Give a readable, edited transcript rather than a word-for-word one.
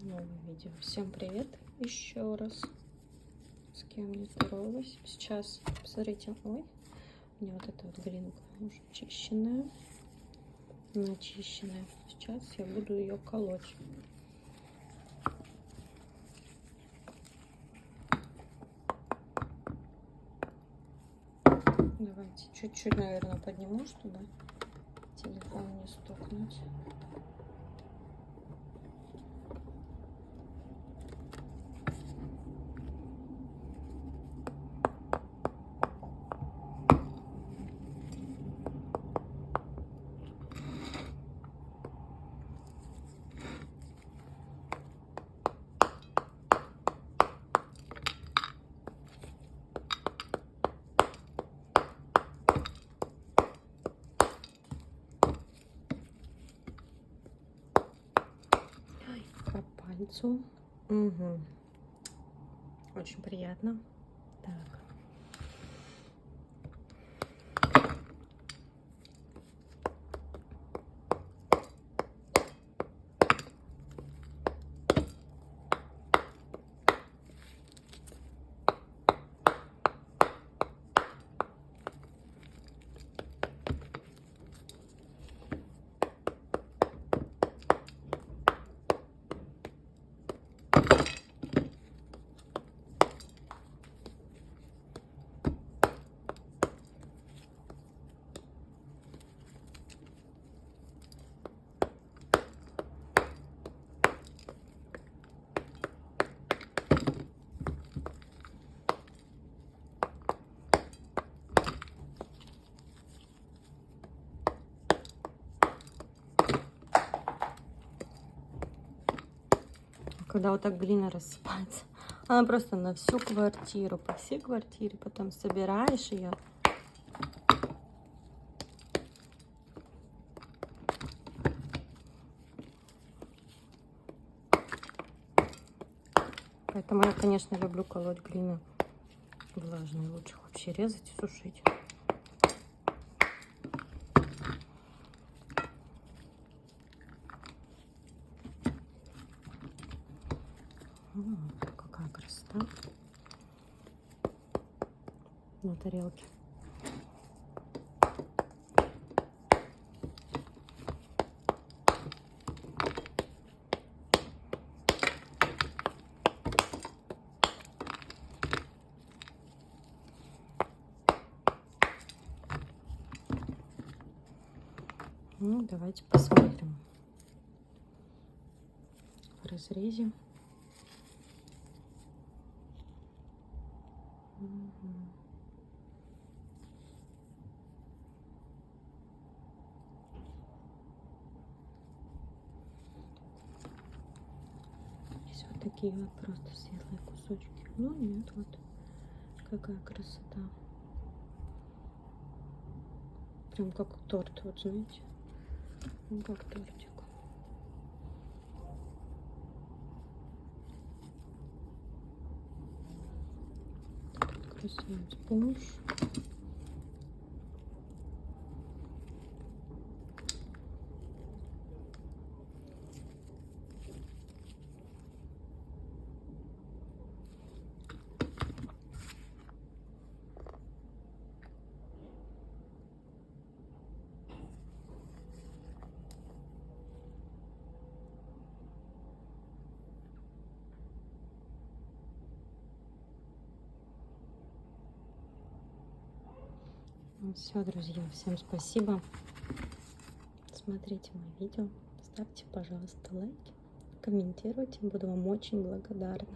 новое видео. Всем привет еще раз. С кем не здоровалась. Сейчас, посмотрите, ой, у меня вот эта вот глинка уже чищенная, начищенная. Сейчас я буду ее колоть. Давайте чуть-чуть, наверное, подниму, чтобы телефон не стукнуть. По пальцу. Угу. Очень приятно. Так. Когда вот так глина рассыпается, она просто на всю квартиру, по всей квартире, потом собираешь ее. Поэтому я, конечно, люблю колоть глину влажной. Лучше вообще резать и сушить. Какая красота на тарелке. Ну, давайте посмотрим в разрезе. Здесь вот такие вот просто светлые кусочки. Ну нет, вот какая красота. Прям как торт, вот знаете. Ну, как тортик. Красивый спонж. Все, друзья, всем спасибо. Смотрите мои видео, ставьте, пожалуйста, лайки, комментируйте, буду вам очень благодарна.